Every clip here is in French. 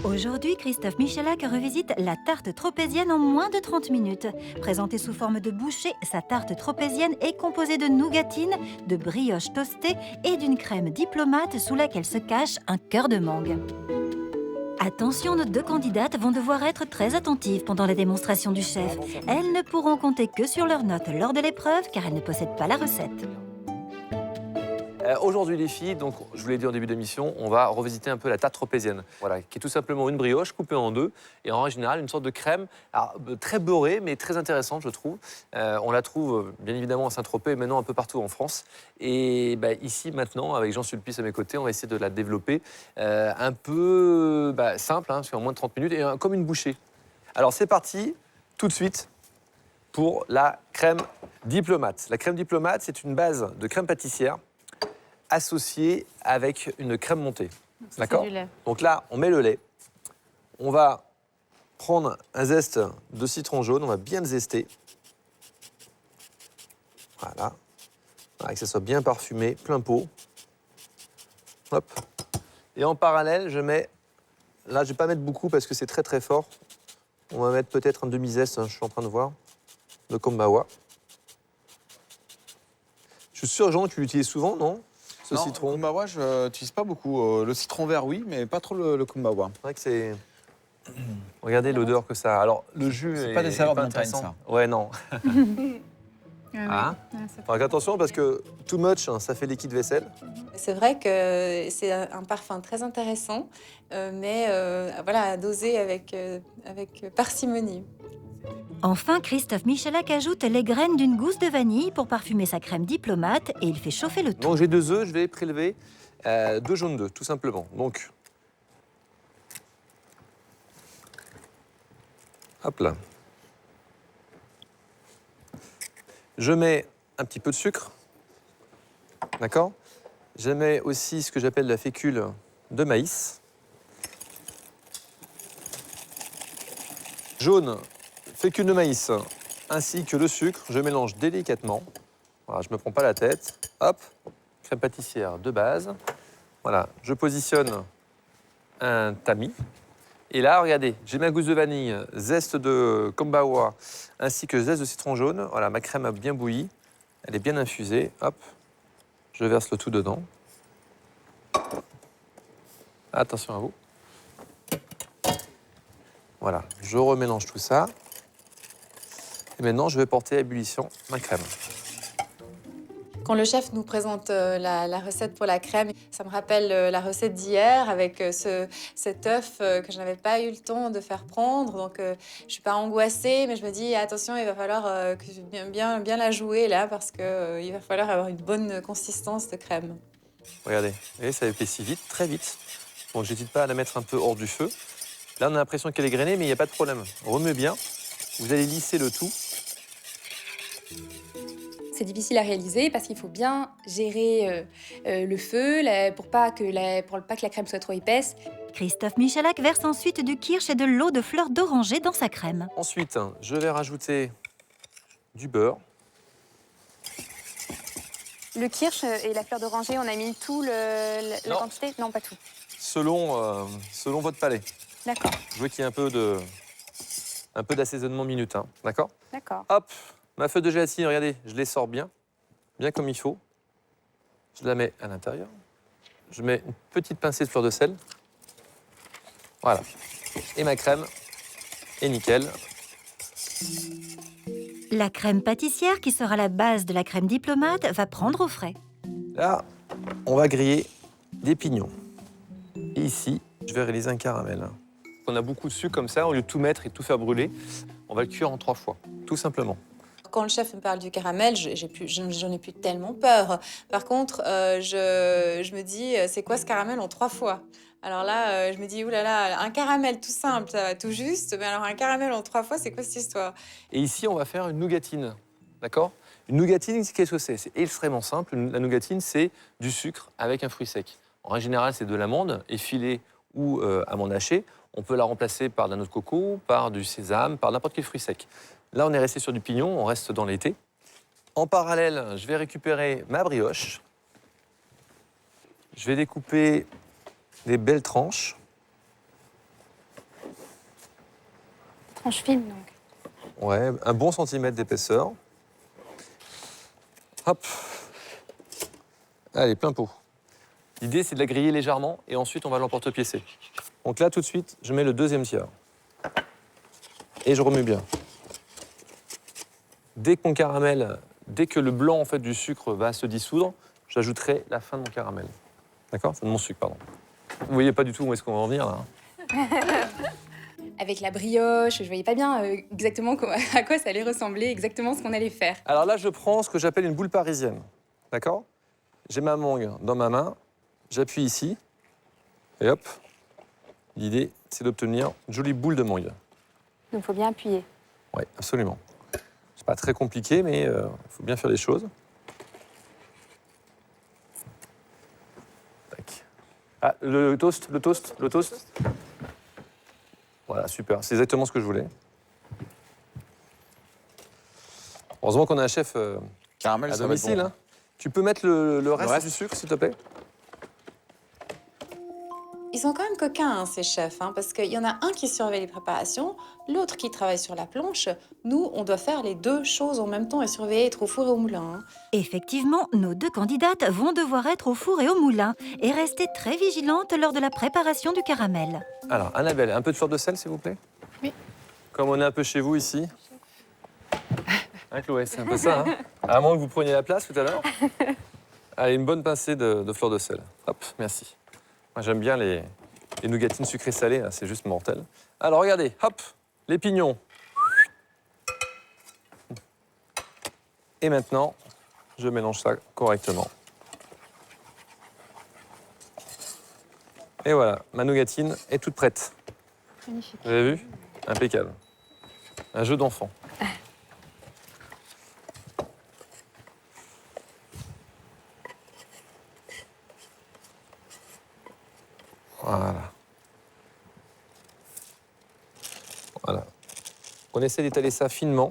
Aujourd'hui, Christophe Michalak revisite la tarte tropézienne en moins de 30 minutes. Présentée sous forme de bouchée, sa tarte tropézienne est composée de nougatine, de brioche toastée et d'une crème diplomate sous laquelle se cache un cœur de mangue. Attention, nos deux candidates vont devoir être très attentives pendant la démonstration du chef. Elles ne pourront compter que sur leurs notes lors de l'épreuve car elles ne possèdent pas la recette. Aujourd'hui les filles, donc je vous l'ai dit en début d'émission, on va revisiter un peu la tarte tropézienne, voilà, qui est tout simplement une brioche coupée en deux et en général une sorte de crème, alors, très beurrée mais très intéressante je trouve. On la trouve bien évidemment à Saint-Tropez et maintenant un peu partout en France. Et ici maintenant avec Jean Sulpice à mes côtés, on va essayer de la développer un peu simple, parce qu'en moins de 30 minutes et comme une bouchée. Alors c'est parti, tout de suite pour la crème diplomate. La crème diplomate, c'est une base de crème pâtissière associé avec une crème montée. D'accord ? Donc là, on met le lait. On va prendre un zeste de citron jaune. On va bien le zester. Voilà. Que ça soit bien parfumé, plein pot. Hop. Et en parallèle, je mets... Là, je ne vais pas mettre beaucoup parce que c'est très très fort. On va mettre peut-être un demi-zeste, je suis en train de voir, de kombawa. Je suis sûr, Jean, que tu l'utilises souvent, non ? Ce citron. Le kumbawa, je n'utilise pas beaucoup. Le citron vert, oui, mais pas trop le kumbawa. C'est vrai que c'est... Regardez l'odeur que ça a. Alors, le jus c'est pas des saveurs de montagne, ça. Ouais, non. Ah Donc attention, parce que too much, ça fait liquide vaisselle. C'est vrai que c'est un parfum très intéressant, mais voilà, à doser avec parcimonie. Enfin, Christophe Michalak ajoute les graines d'une gousse de vanille pour parfumer sa crème diplomate et il fait chauffer le tout. Donc j'ai 2 œufs, je vais prélever 2 jaunes d'œufs, tout simplement. Donc, hop là. Je mets un petit peu de sucre, d'accord ? Je mets aussi ce que j'appelle la fécule de maïs. Jaune, fécule de maïs, ainsi que le sucre, je mélange délicatement. Voilà, je ne me prends pas la tête. Hop, crème pâtissière de base. Voilà, je positionne un tamis. Et là, regardez, j'ai ma gousse de vanille, zeste de kombawa, ainsi que zeste de citron jaune. Voilà, ma crème a bien bouilli. Elle est bien infusée. Hop, je verse le tout dedans. Attention à vous. Voilà, je remélange tout ça. Et maintenant, je vais porter à ébullition ma crème. Quand le chef nous présente la recette pour la crème, ça me rappelle la recette d'hier avec cet œuf que je n'avais pas eu le temps de faire prendre. Donc, je ne suis pas angoissée, mais je me dis, attention, il va falloir que je bien la jouer là parce qu'il va falloir avoir une bonne consistance de crème. Regardez, et ça épaissit vite, très vite. Donc, j'hésite pas à la mettre un peu hors du feu. Là, on a l'impression qu'elle est grainée, mais il n'y a pas de problème. Remue bien. Vous allez lisser le tout. C'est difficile à réaliser parce qu'il faut bien gérer le feu pour pas que la crème soit trop épaisse. Christophe Michalak verse ensuite du kirsch et de l'eau de fleur d'oranger dans sa crème. Ensuite, je vais rajouter du beurre. Le kirsch et la fleur d'oranger, on a mis tout la quantité? Non, pas tout. Selon votre palais. D'accord. Je veux qu'il y ait un peu d'assaisonnement minute, hein. D'accord ? D'accord. Hop, ma feuille de gélatine, regardez, je les sors bien comme il faut. Je la mets à l'intérieur. Je mets une petite pincée de fleur de sel. Voilà. Et ma crème est nickel. La crème pâtissière, qui sera la base de la crème diplomate, va prendre au frais. Là, on va griller des pignons. Et ici, je vais réaliser un caramel. On a beaucoup de sucre comme ça, au lieu de tout mettre et tout faire brûler, on va le cuire en 3 fois, tout simplement. Quand le chef me parle du caramel, j'en ai plus tellement peur. Par contre, je me dis, c'est quoi ce caramel en 3 fois? Alors là, je me dis, oulala, un caramel tout simple, ça va tout juste, mais alors un caramel en 3 fois, c'est quoi cette histoire? Et ici, on va faire une nougatine, d'accord? Une nougatine, qu'est-ce que c'est? C'est extrêmement simple. La nougatine, c'est du sucre avec un fruit sec. En règle générale, c'est de l'amande effilée ou amande hachée. On peut la remplacer par de la noix de coco, par du sésame, par n'importe quel fruit sec. Là, on est resté sur du pignon, on reste dans l'été. En parallèle, je vais récupérer ma brioche. Je vais découper des belles tranches. tranche fine, donc. Ouais, un bon centimètre d'épaisseur. Hop. Allez, plein pot. L'idée, c'est de la griller légèrement et ensuite, on va l'emporte-piécer. Donc là, tout de suite, je mets le deuxième tiers. Et je remue bien. Dès que mon caramel, dès que le blanc en fait, du sucre va se dissoudre, j'ajouterai la fin de mon caramel. D'accord? De mon sucre, pardon. Vous voyez pas du tout où est-ce qu'on va en venir, là. Avec la brioche, je voyais pas bien exactement à quoi ça allait ressembler, exactement ce qu'on allait faire. Alors là, je prends ce que j'appelle une boule parisienne. D'accord? J'ai ma mangue dans ma main, j'appuie ici, et hop. L'idée, c'est d'obtenir une jolie boule de mangue. Donc, il faut bien appuyer. Oui, absolument. C'est pas très compliqué, mais il faut bien faire les choses. Tac. Ah, le toast. Voilà, super. C'est exactement ce que je voulais. Heureusement qu'on a un chef Caramel, à ça va être domicile. bon. Hein. Tu peux mettre le reste reste du sucre, s'il te plaît? Ils sont quand même coquins, hein, ces chefs, hein, parce qu'il y en a un qui surveille les préparations, l'autre qui travaille sur la planche. Nous, on doit faire les deux choses en même temps et surveiller être au four et au moulin. Hein. Effectivement, nos deux candidates vont devoir être au four et au moulin et rester très vigilantes lors de la préparation du caramel. Alors, Annabelle, un peu de fleur de sel, s'il vous plaît? Oui. Comme on est un peu chez vous ici. Hein, Chloé, c'est un peu ça, hein? À moins que vous preniez la place tout à l'heure. Allez, une bonne pincée de fleur de sel. Hop, merci. Moi, j'aime bien les nougatines sucrées salées, c'est juste mortel. Alors, regardez, hop, les pignons. Et maintenant, je mélange ça correctement. Et voilà, ma nougatine est toute prête. Magnifique. Vous avez vu? Impeccable. Un jeu d'enfant. Voilà. Voilà. On essaie d'étaler ça finement.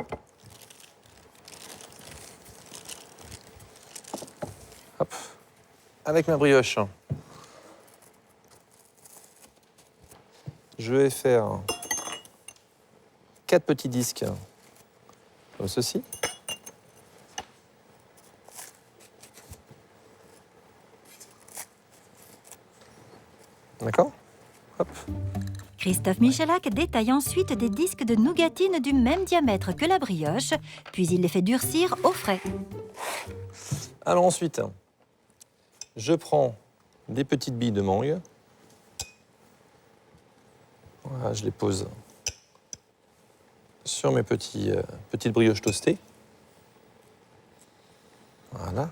Hop. Avec ma brioche. Je vais faire 4 petits disques comme ceci. D'accord? Hop. Christophe Michalak détaille ensuite des disques de nougatine du même diamètre que la brioche, puis il les fait durcir au frais. Alors ensuite, je prends des petites billes de mangue. Voilà, je les pose sur mes petites brioches toastées. Voilà.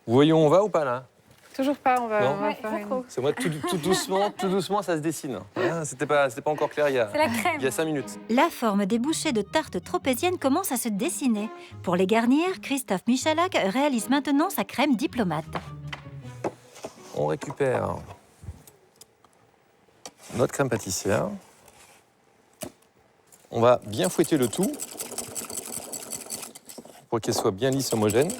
Vous voyez où on va ou pas là? Toujours pas, on va Non. faire une... C'est moi tout doucement, ça se dessine. Hein, c'était pas encore clair C'est la crème. il y a 5 minutes. La forme des bouchées de tarte tropézienne commence à se dessiner. Pour les garnir, Christophe Michalak réalise maintenant sa crème diplomate. On récupère notre crème pâtissière. On va bien fouetter le tout pour qu'elle soit bien lisse, homogène.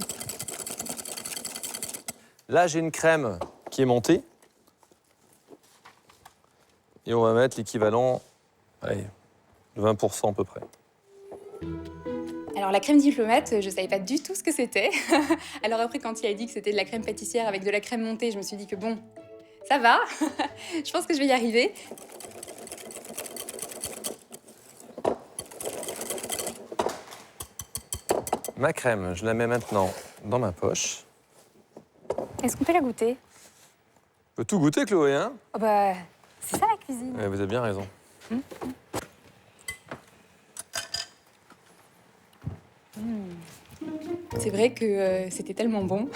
Là, j'ai une crème qui est montée. Et on va mettre l'équivalent, allez, de 20% à peu près. Alors la crème diplomate, je savais pas du tout ce que c'était. Alors après, quand il a dit que c'était de la crème pâtissière avec de la crème montée, je me suis dit que bon, ça va. Je pense que je vais y arriver. Ma crème, je la mets maintenant dans ma poche. Est-ce qu'on peut la goûter? On peut tout goûter, Chloé, hein? Oh bah, c'est ça la cuisine. Ouais, vous avez bien raison. C'est vrai que c'était tellement bon.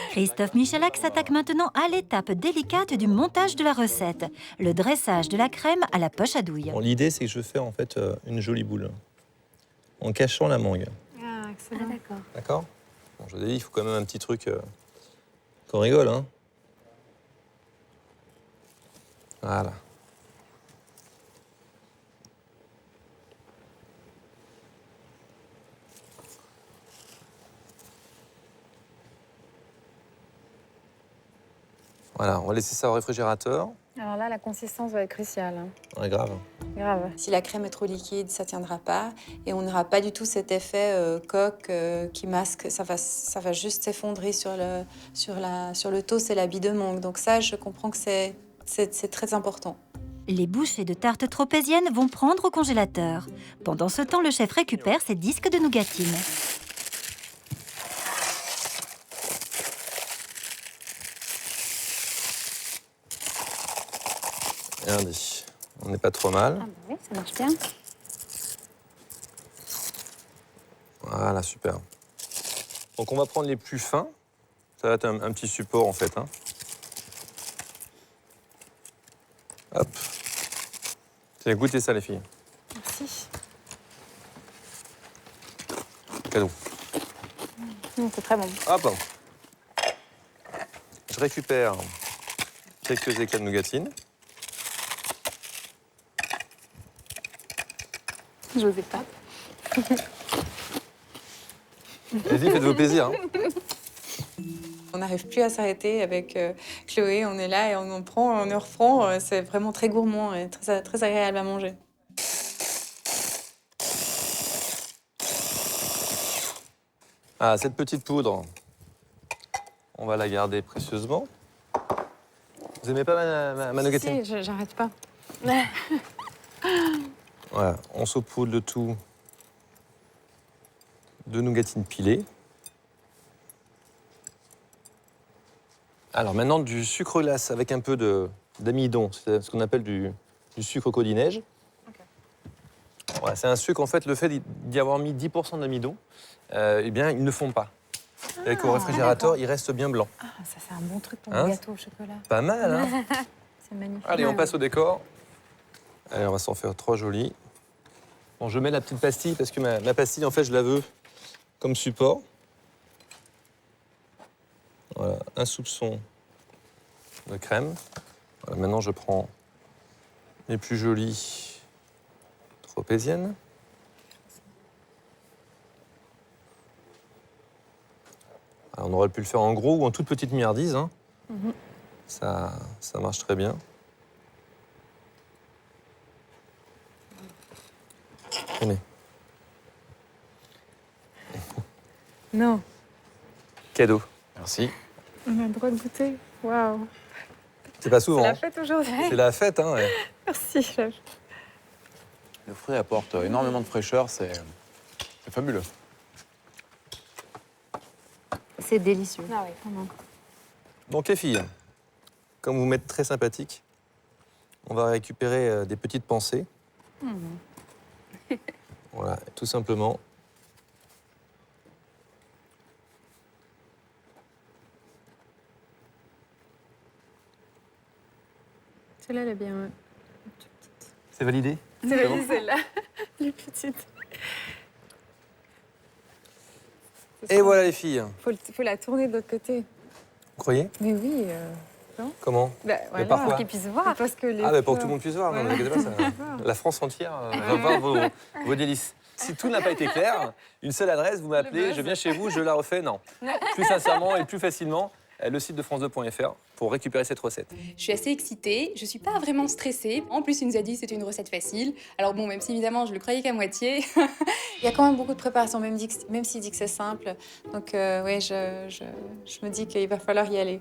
Christophe Michalak s'attaque maintenant à l'étape délicate du montage de la recette, le dressage de la crème à la poche à douille. Bon, l'idée, c'est que je fais en fait une jolie boule en cachant la mangue. Ah, excellent. Ah, d'accord. D'accord? Bon, je vous ai dit, il faut quand même un petit truc qu'on rigole, hein? Voilà. Voilà, on va laisser ça au réfrigérateur. Alors là, la consistance va être cruciale. Hein. Ouais, grave. Grave. Si la crème est trop liquide, ça tiendra pas. Et on n'aura pas du tout cet effet coque qui masque. Ça va juste s'effondrer sur le toast et l'habit de mangue. Donc ça, je comprends que c'est très important. Les bouchées de tarte tropézienne vont prendre au congélateur. Pendant ce temps, le chef récupère ses disques de nougatine. Regardez, on n'est pas trop mal. Ah bah oui, ça marche bien. Voilà, super. Donc on va prendre les plus fins. Ça va être un petit support en fait. Hein. Hop. Tiens, goûtez ça les filles. Merci. Cadeau. C'est très bon. Hop. Je récupère quelques éclats de nougatine. J'osais pas. Allez-y, faites-vous plaisir. Hein. On n'arrive plus à s'arrêter avec Chloé. On est là et on en prend, on en reprend. C'est vraiment très gourmand et très agréable à manger. Ah, cette petite poudre, on va la garder précieusement. Vous aimez pas ma nougatine? Si, j'arrête pas. Voilà, on saupoudre le tout de nougatine pilée. Alors maintenant, du sucre glace avec un peu d'amidon, c'est ce qu'on appelle du sucre codinège. Voilà, c'est un sucre, en fait, le fait d'y avoir mis 10% d'amidon, eh bien, ils ne fond pas. Avec au réfrigérateur, il reste bien blanc. Ah, ça c'est un bon truc pour Hein? le gâteau au chocolat. Pas mal, hein? C'est magnifique. Allez, on passe au décor. Allez, on va s'en faire 3 jolis. Bon, je mets la petite pastille parce que ma pastille, en fait, je la veux comme support. Voilà, un soupçon de crème. Voilà, maintenant, je prends les plus jolies tropéziennes. Alors, on aurait pu le faire en gros ou en toute petite milliardise. Hein. Ça marche très bien. Tenez. Non, Cadeau. Merci. on a le droit de goûter. Waouh. C'est pas C'est souvent. la Hein. fête aujourd'hui. C'est la fête, hein. Ouais. Merci, chef. Le fruit apporte énormément de fraîcheur, c'est fabuleux. C'est délicieux. Ah oui, vraiment. Donc les filles, comme vous m'êtes très sympathiques, on va récupérer des petites pensées. Voilà, tout simplement. Celle-là, elle est bien. C'est validé? C'est bon celle-là. Elle est petite. Et voilà les filles. Faut la tourner de l'autre côté. Vous croyez? Mais oui. Comment? Bah, voilà, par quoi pour qu'ils puissent voir. Parce que les Ah, bah, pour que fleurs- tout le monde puisse voir. Non, Voilà. ne vous inquiétez pas, la France entière va voir vos délices. Si tout n'a pas été clair, une seule adresse, vous m'appelez, je viens chez vous, je la refais. Non. Plus sincèrement et plus facilement, le site de France2.fr pour récupérer cette recette. Je suis assez excitée, je suis pas vraiment stressée. En plus, il nous a dit que c'était une recette facile. Alors bon, même si évidemment je le croyais qu'à moitié. Il y a quand même beaucoup de préparation, même s'il dit que c'est simple. Donc, oui, je me dis qu'il va falloir y aller.